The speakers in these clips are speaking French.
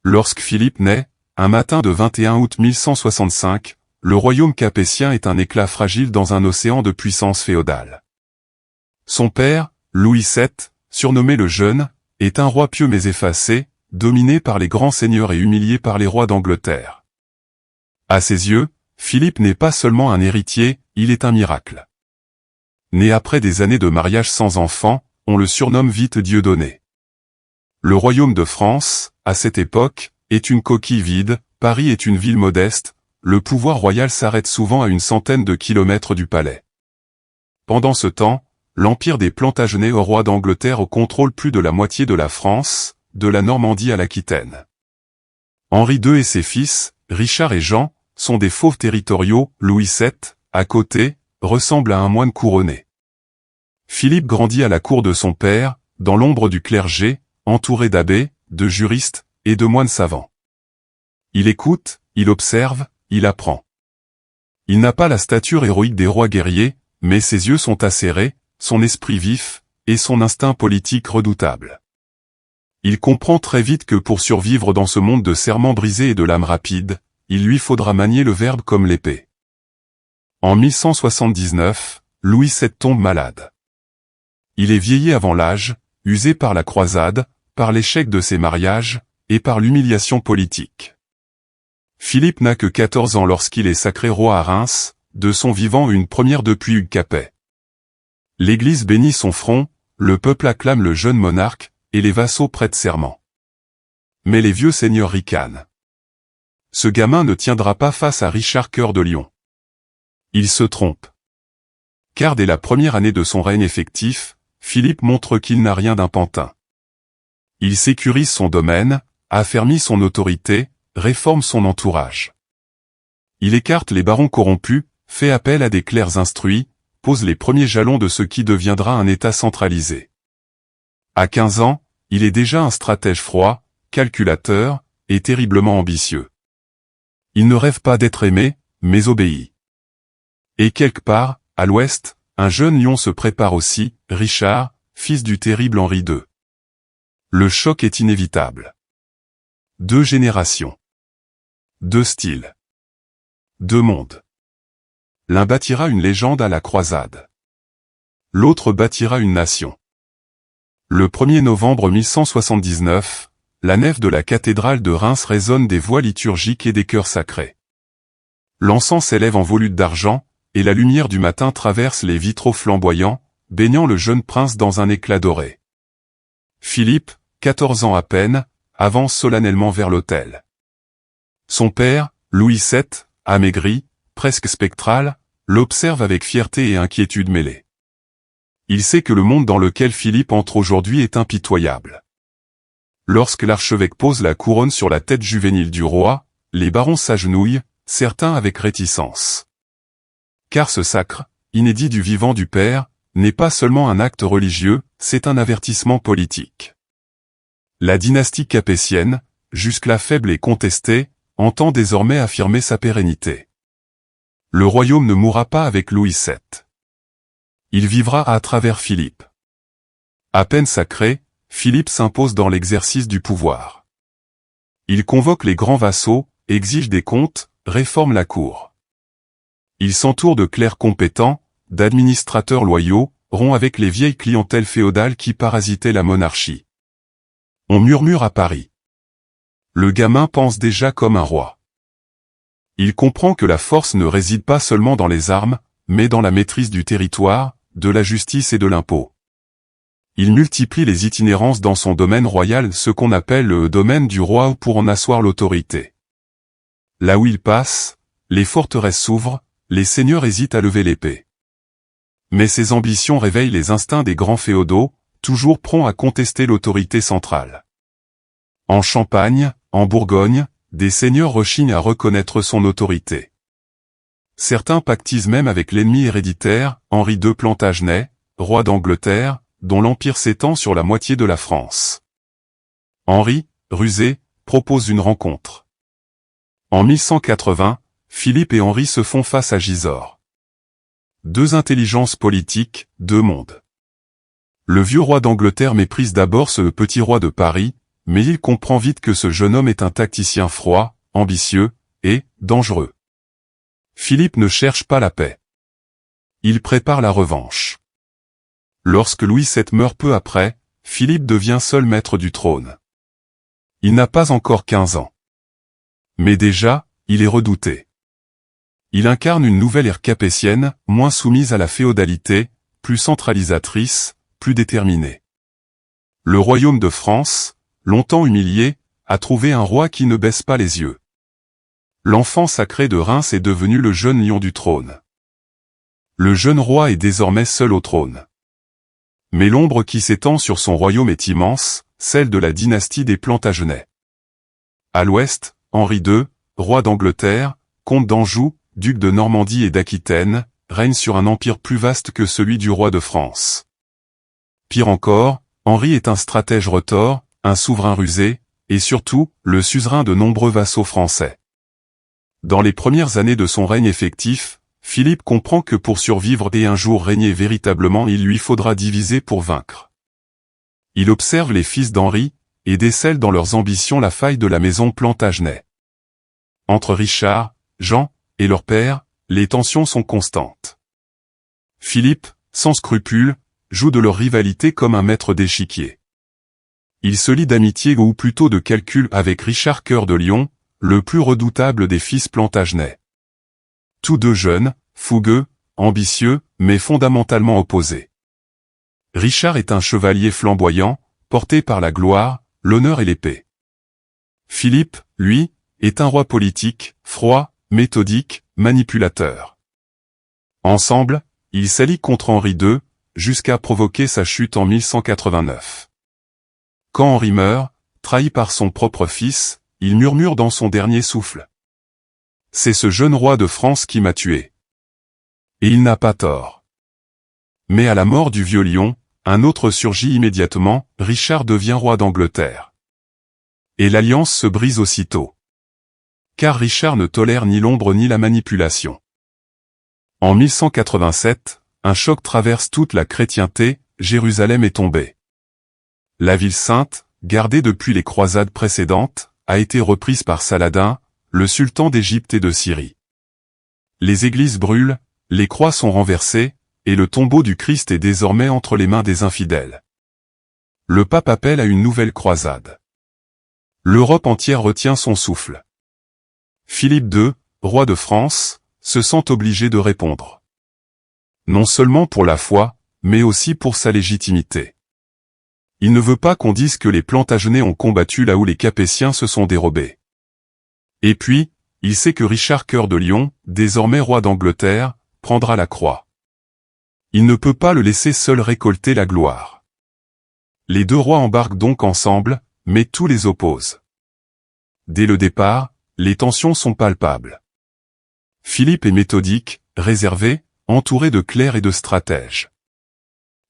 Lorsque Philippe naît, un matin de 21 août 1165, le royaume capétien est un éclat fragile dans un océan de puissance féodale. Son père, Louis VII, surnommé le Jeune, est un roi pieux mais effacé, dominé par les grands seigneurs et humilié par les rois d'Angleterre. À ses yeux, Philippe n'est pas seulement un héritier, il est un miracle. Né après des années de mariage sans enfant, on le surnomme vite Dieudonné. Le royaume de France, à cette époque, est une coquille vide, Paris est une ville modeste, le pouvoir royal s'arrête souvent à une centaine de kilomètres du palais. Pendant ce temps, l'empire des Plantagenets au roi d'Angleterre contrôle plus de la moitié de la France, de la Normandie à l'Aquitaine. Henri II et ses fils, Richard et Jean, sont des fauves territoriaux, Louis VII, à côté, ressemble à un moine couronné. Philippe grandit à la cour de son père, dans l'ombre du clergé, entouré d'abbés, de juristes, et de moines savants. Il écoute, il observe, il apprend. Il n'a pas la stature héroïque des rois guerriers, mais ses yeux sont acérés, son esprit vif, et son instinct politique redoutable. Il comprend très vite que pour survivre dans ce monde de serments brisés et de lames rapides, il lui faudra manier le verbe comme l'épée. En 1179, Louis VII tombe malade. Il est vieilli avant l'âge, usé par la croisade, par l'échec de ses mariages, et par l'humiliation politique. Philippe n'a que 14 ans lorsqu'il est sacré roi à Reims, de son vivant une première depuis Hugues Capet. L'Église bénit son front, le peuple acclame le jeune monarque, et les vassaux prêtent serment. Mais les vieux seigneurs ricanent. Ce gamin ne tiendra pas face à Richard Cœur de Lion. Il se trompe. Car dès la première année de son règne effectif, Philippe montre qu'il n'a rien d'un pantin. Il sécurise son domaine, affermit son autorité, réforme son entourage. Il écarte les barons corrompus, fait appel à des clercs instruits, pose les premiers jalons de ce qui deviendra un État centralisé. À 15 ans, il est déjà un stratège froid, calculateur, et terriblement ambitieux. Il ne rêve pas d'être aimé, mais obéit. Et quelque part, à l'ouest, un jeune lion se prépare aussi, Richard, fils du terrible Henri II. Le choc est inévitable. 2 générations. 2 styles. 2 mondes. L'un bâtira une légende à la croisade. L'autre bâtira une nation. Le 1er novembre 1179, la nef de la cathédrale de Reims résonne des voix liturgiques et des chœurs sacrés. L'encens s'élève en volutes d'argent, et la lumière du matin traverse les vitraux flamboyants, baignant le jeune prince dans un éclat doré. Philippe, 14 ans à peine, avance solennellement vers l'autel. Son père, Louis VII, amaigri, presque spectral, l'observe avec fierté et inquiétude mêlées. Il sait que le monde dans lequel Philippe entre aujourd'hui est impitoyable. Lorsque l'archevêque pose la couronne sur la tête juvénile du roi, les barons s'agenouillent, certains avec réticence. Car ce sacre, inédit du vivant du père, n'est pas seulement un acte religieux, c'est un avertissement politique. La dynastie capétienne, jusque-là faible et contestée, entend désormais affirmer sa pérennité. Le royaume ne mourra pas avec Louis VII. Il vivra à travers Philippe. À peine sacré, Philippe s'impose dans l'exercice du pouvoir. Il convoque les grands vassaux, exige des comptes, réforme la cour. Il s'entoure de clercs compétents, d'administrateurs loyaux, rompt avec les vieilles clientèles féodales qui parasitaient la monarchie. On murmure à Paris. Le gamin pense déjà comme un roi. Il comprend que la force ne réside pas seulement dans les armes, mais dans la maîtrise du territoire, de la justice et de l'impôt. Il multiplie les itinérances dans son domaine royal, ce qu'on appelle le domaine du roi pour en asseoir l'autorité. Là où il passe, les forteresses s'ouvrent, les seigneurs hésitent à lever l'épée. Mais ses ambitions réveillent les instincts des grands féodaux, toujours prompts à contester l'autorité centrale. En Champagne, en Bourgogne, des seigneurs rechignent à reconnaître son autorité. Certains pactisent même avec l'ennemi héréditaire, Henri II Plantagenet, roi d'Angleterre, dont l'empire s'étend sur la moitié de la France. Henri, rusé, propose une rencontre. En 1180, Philippe et Henri se font face à Gisors. 2 intelligences politiques, 2 mondes. Le vieux roi d'Angleterre méprise d'abord ce petit roi de Paris, mais il comprend vite que ce jeune homme est un tacticien froid, ambitieux, et dangereux. Philippe ne cherche pas la paix. Il prépare la revanche. Lorsque Louis VII meurt peu après, Philippe devient seul maître du trône. Il n'a pas encore 15 ans. Mais déjà, il est redouté. Il incarne une nouvelle ère capétienne, moins soumise à la féodalité, plus centralisatrice, plus déterminée. Le royaume de France, longtemps humilié, a trouvé un roi qui ne baisse pas les yeux. L'enfant sacré de Reims est devenu le jeune lion du trône. Le jeune roi est désormais seul au trône. Mais l'ombre qui s'étend sur son royaume est immense, celle de la dynastie des Plantagenets. À l'ouest, Henri II, roi d'Angleterre, comte d'Anjou, duc de Normandie et d'Aquitaine, règne sur un empire plus vaste que celui du roi de France. Pire encore, Henri est un stratège retors, un souverain rusé, et surtout, le suzerain de nombreux vassaux français. Dans les premières années de son règne effectif, Philippe comprend que pour survivre et un jour régner véritablement il lui faudra diviser pour vaincre. Il observe les fils d'Henri, et décèle dans leurs ambitions la faille de la maison Plantagenet. Entre Richard, Jean, et leur père, les tensions sont constantes. Philippe, sans scrupule, joue de leur rivalité comme un maître d'échiquier. Il se lie d'amitié ou plutôt de calcul avec Richard Cœur de Lion, le plus redoutable des fils Plantagenet. Tous deux jeunes, fougueux, ambitieux, mais fondamentalement opposés. Richard est un chevalier flamboyant, porté par la gloire, l'honneur et l'épée. Philippe, lui, est un roi politique, froid, méthodique, manipulateur. Ensemble, ils s'allient contre Henri II, jusqu'à provoquer sa chute en 1189. Quand Henri meurt, trahi par son propre fils, il murmure dans son dernier souffle. C'est ce jeune roi de France qui m'a tué. Et il n'a pas tort. Mais à la mort du vieux lion, un autre surgit immédiatement, Richard devient roi d'Angleterre. Et l'alliance se brise aussitôt. Car Richard ne tolère ni l'ombre ni la manipulation. En 1187, un choc traverse toute la chrétienté, Jérusalem est tombée. La ville sainte, gardée depuis les croisades précédentes, a été reprise par Saladin, le sultan d'Égypte et de Syrie. Les églises brûlent, les croix sont renversées, et le tombeau du Christ est désormais entre les mains des infidèles. Le pape appelle à une nouvelle croisade. L'Europe entière retient son souffle. Philippe II, roi de France, se sent obligé de répondre. Non seulement pour la foi, mais aussi pour sa légitimité. Il ne veut pas qu'on dise que les Plantagenets ont combattu là où les Capétiens se sont dérobés. Et puis, il sait que Richard Cœur de Lion, désormais roi d'Angleterre, prendra la croix. Il ne peut pas le laisser seul récolter la gloire. Les deux rois embarquent donc ensemble, mais tout les oppose. Dès le départ, les tensions sont palpables. Philippe est méthodique, réservé, entouré de clercs et de stratèges.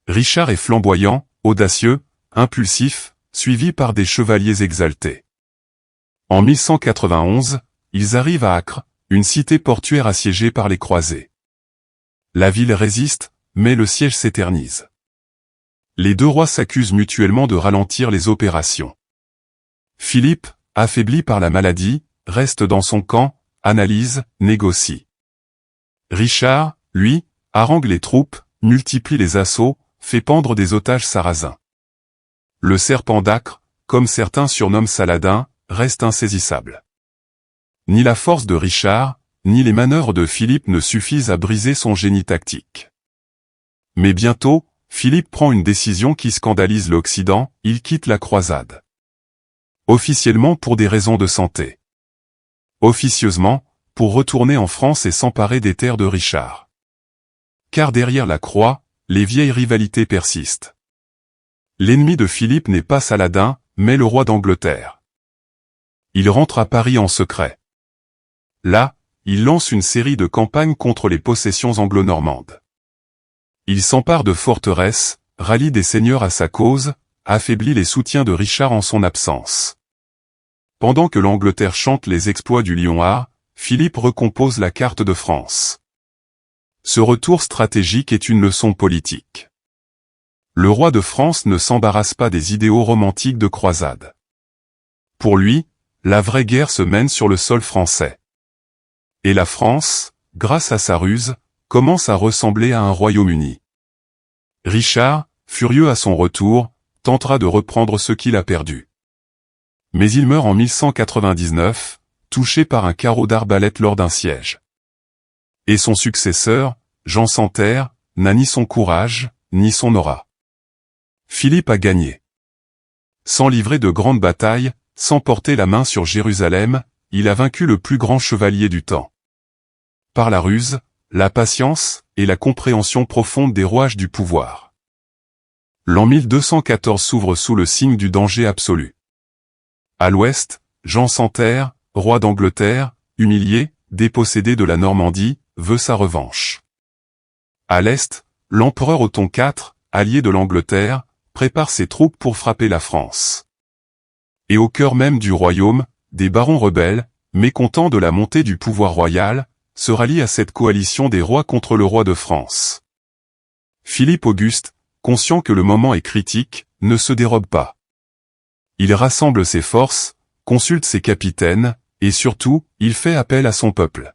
Richard est flamboyant, audacieux, impulsif, suivi par des chevaliers exaltés. En 1191, ils arrivent à Acre, une cité portuaire assiégée par les croisés. La ville résiste, mais le siège s'éternise. Les deux rois s'accusent mutuellement de ralentir les opérations. Philippe, affaibli par la maladie, reste dans son camp, analyse, négocie. Richard, lui, harangue les troupes, multiplie les assauts, fait pendre des otages sarrasins. Le serpent d'Acre, comme certains surnomment Saladin, reste insaisissable. Ni la force de Richard, ni les manœuvres de Philippe ne suffisent à briser son génie tactique. Mais bientôt, Philippe prend une décision qui scandalise l'Occident, il quitte la croisade. Officiellement pour des raisons de santé. Officieusement, pour retourner en France et s'emparer des terres de Richard. Car derrière la croix, les vieilles rivalités persistent. L'ennemi de Philippe n'est pas Saladin, mais le roi d'Angleterre. Il rentre à Paris en secret. Là, il lance une série de campagnes contre les possessions anglo-normandes. Il s'empare de forteresses, rallie des seigneurs à sa cause, affaiblit les soutiens de Richard en son absence. Pendant que l'Angleterre chante les exploits du Lion-Art, Philippe recompose la carte de France. Ce retour stratégique est une leçon politique. Le roi de France ne s'embarrasse pas des idéaux romantiques de croisade. Pour lui, la vraie guerre se mène sur le sol français. Et la France, grâce à sa ruse, commence à ressembler à un Royaume-Uni. Richard, furieux à son retour, tentera de reprendre ce qu'il a perdu. Mais il meurt en 1199, touché par un carreau d'arbalète lors d'un siège. Et son successeur, Jean sans Terre, n'a ni son courage, ni son aura. Philippe a gagné. Sans livrer de grandes batailles, sans porter la main sur Jérusalem, il a vaincu le plus grand chevalier du temps. Par la ruse, la patience et la compréhension profonde des rouages du pouvoir. L'an 1214 s'ouvre sous le signe du danger absolu. À l'ouest, Jean sans Terre, roi d'Angleterre, humilié, dépossédé de la Normandie, veut sa revanche. À l'est, l'empereur Othon IV, allié de l'Angleterre, prépare ses troupes pour frapper la France. Et au cœur même du royaume, des barons rebelles, mécontents de la montée du pouvoir royal, se rallient à cette coalition des rois contre le roi de France. Philippe Auguste, conscient que le moment est critique, ne se dérobe pas. Il rassemble ses forces, consulte ses capitaines, et surtout, il fait appel à son peuple.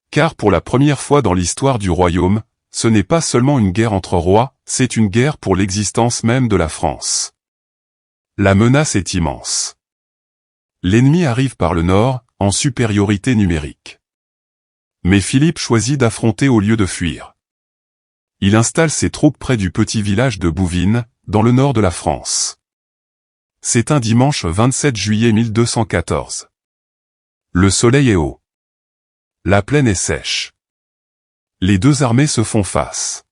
Car pour la première fois dans l'histoire du royaume, ce n'est pas seulement une guerre entre rois, c'est une guerre pour l'existence même de la France. La menace est immense. L'ennemi arrive par le nord, en supériorité numérique. Mais Philippe choisit d'affronter au lieu de fuir. Il installe ses troupes près du petit village de Bouvines, dans le nord de la France. C'est un dimanche 27 juillet 1214. Le soleil est haut. La plaine est sèche. Les deux armées se font face.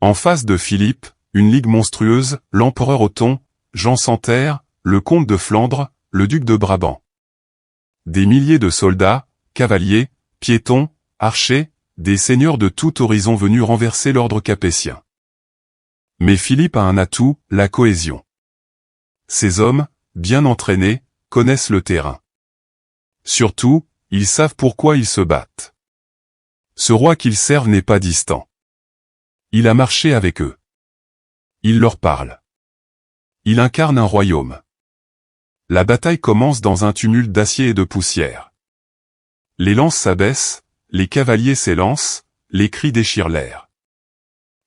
En face de Philippe, une ligue monstrueuse, l'empereur Othon, Jean sans Terre, le comte de Flandre, le duc de Brabant. Des milliers de soldats, cavaliers, piétons, archers, des seigneurs de tout horizon venus renverser l'ordre capétien. Mais Philippe a un atout, la cohésion. Ces hommes, bien entraînés, connaissent le terrain. Surtout, ils savent pourquoi ils se battent. Ce roi qu'ils servent n'est pas distant. Il a marché avec eux. Il leur parle. Il incarne un royaume. La bataille commence dans un tumulte d'acier et de poussière. Les lances s'abaissent, les cavaliers s'élancent, les cris déchirent l'air.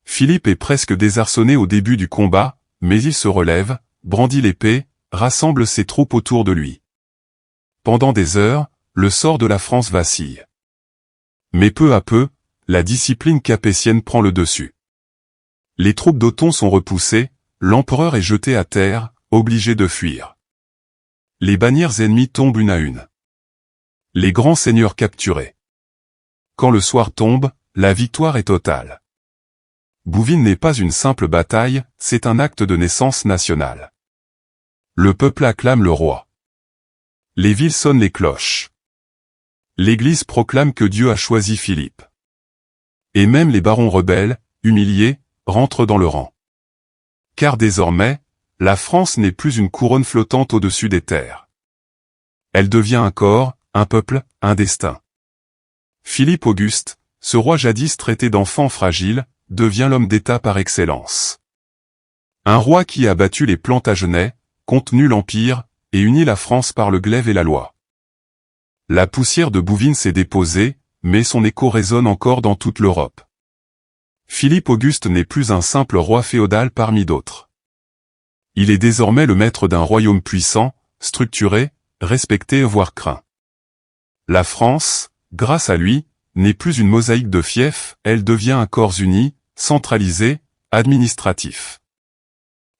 Philippe est presque désarçonné au début du combat, mais il se relève, brandit l'épée, rassemble ses troupes autour de lui. Pendant des heures, le sort de la France vacille. Mais peu à peu, la discipline capétienne prend le dessus. Les troupes d'Othon sont repoussées, l'empereur est jeté à terre, obligé de fuir. Les bannières ennemies tombent une à une. Les grands seigneurs capturés. Quand le soir tombe, la victoire est totale. Bouvines n'est pas une simple bataille, c'est un acte de naissance nationale. Le peuple acclame le roi. Les villes sonnent les cloches. L'Église proclame que Dieu a choisi Philippe. Et même les barons rebelles, humiliés, rentrent dans le rang. Car désormais, la France n'est plus une couronne flottante au-dessus des terres. Elle devient un corps, un peuple, un destin. Philippe Auguste, ce roi jadis traité d'enfant fragile, devient l'homme d'État par excellence. Un roi qui a battu les Plantagenets, contenu l'Empire, et uni la France par le glaive et la loi. La poussière de Bouvines s'est déposée, mais son écho résonne encore dans toute l'Europe. Philippe Auguste n'est plus un simple roi féodal parmi d'autres. Il est désormais le maître d'un royaume puissant, structuré, respecté voire craint. La France, grâce à lui, n'est plus une mosaïque de fiefs, elle devient un corps uni, centralisé, administratif.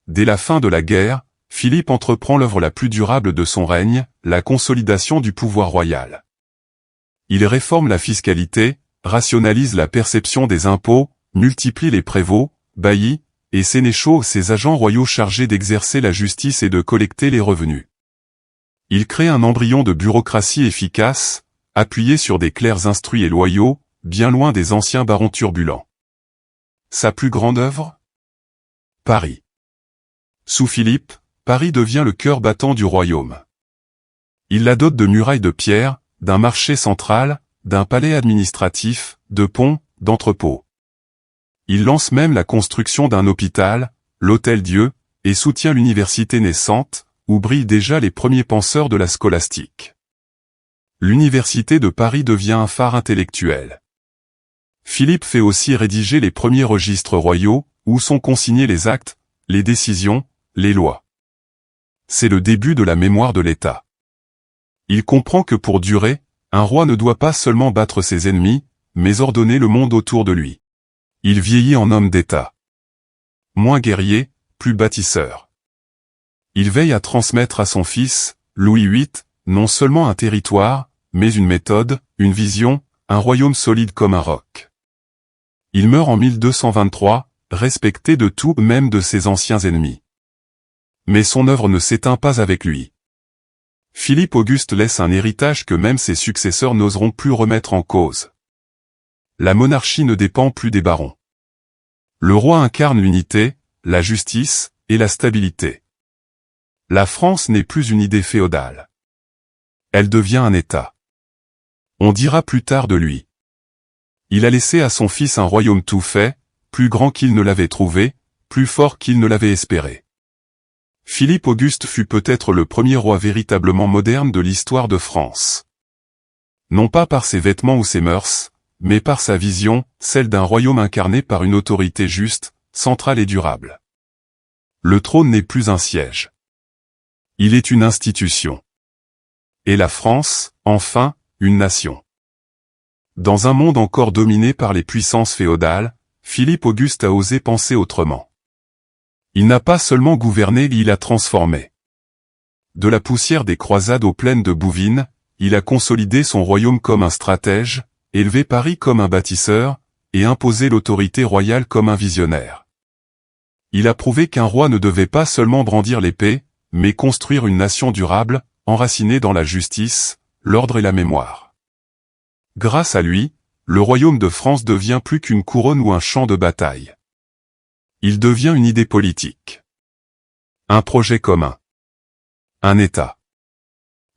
Dès la fin de la guerre, Philippe entreprend l'œuvre la plus durable de son règne, la consolidation du pouvoir royal. Il réforme la fiscalité, rationalise la perception des impôts, multiplie les prévôts, baillis, et sénéchaux, ses agents royaux chargés d'exercer la justice et de collecter les revenus. Il crée un embryon de bureaucratie efficace, appuyé sur des clercs instruits et loyaux, bien loin des anciens barons turbulents. Sa plus grande œuvre ? Paris. Sous Philippe, Paris devient le cœur battant du royaume. Il la dote de murailles de pierre, d'un marché central, d'un palais administratif, de ponts, d'entrepôts. Il lance même la construction d'un hôpital, l'Hôtel-Dieu, et soutient l'université naissante, où brillent déjà les premiers penseurs de la scolastique. L'université de Paris devient un phare intellectuel. Philippe fait aussi rédiger les premiers registres royaux, où sont consignés les actes, les décisions, les lois. C'est le début de la mémoire de l'État. Il comprend que pour durer, un roi ne doit pas seulement battre ses ennemis, mais ordonner le monde autour de lui. Il vieillit en homme d'État. Moins guerrier, plus bâtisseur. Il veille à transmettre à son fils, Louis VIII, non seulement un territoire, mais une méthode, une vision, un royaume solide comme un roc. Il meurt en 1223, respecté de tout, même de ses anciens ennemis. Mais son œuvre ne s'éteint pas avec lui. Philippe Auguste laisse un héritage que même ses successeurs n'oseront plus remettre en cause. La monarchie ne dépend plus des barons. Le roi incarne l'unité, la justice et la stabilité. La France n'est plus une idée féodale. Elle devient un État. On dira plus tard de lui. Il a laissé à son fils un royaume tout fait, plus grand qu'il ne l'avait trouvé, plus fort qu'il ne l'avait espéré. Philippe Auguste fut peut-être le premier roi véritablement moderne de l'histoire de France. Non pas par ses vêtements ou ses mœurs, mais par sa vision, celle d'un royaume incarné par une autorité juste, centrale et durable. Le trône n'est plus un siège. Il est une institution. Et la France, enfin, une nation. Dans un monde encore dominé par les puissances féodales, Philippe Auguste a osé penser autrement. Il n'a pas seulement gouverné, il a transformé. De la poussière des croisades aux plaines de Bouvines, il a consolidé son royaume comme un stratège, élevé Paris comme un bâtisseur, et imposé l'autorité royale comme un visionnaire. Il a prouvé qu'un roi ne devait pas seulement brandir l'épée, mais construire une nation durable, enracinée dans la justice, l'ordre et la mémoire. Grâce à lui, le royaume de France devient plus qu'une couronne ou un champ de bataille. Il devient une idée politique. Un projet commun. Un État.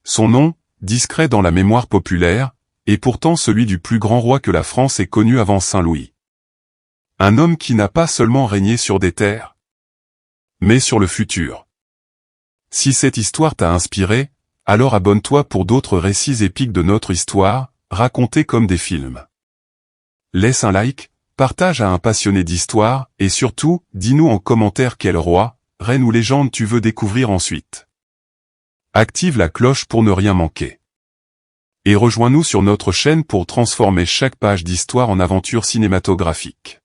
Son nom, discret dans la mémoire populaire, est pourtant celui du plus grand roi que la France ait connu avant Saint-Louis. Un homme qui n'a pas seulement régné sur des terres, mais sur le futur. Si cette histoire t'a inspiré, alors abonne-toi pour d'autres récits épiques de notre histoire, racontés comme des films. Laisse un like, partage à un passionné d'histoire, et surtout, dis-nous en commentaire quel roi, reine ou légende tu veux découvrir ensuite. Active la cloche pour ne rien manquer. Et rejoins-nous sur notre chaîne pour transformer chaque page d'histoire en aventure cinématographique.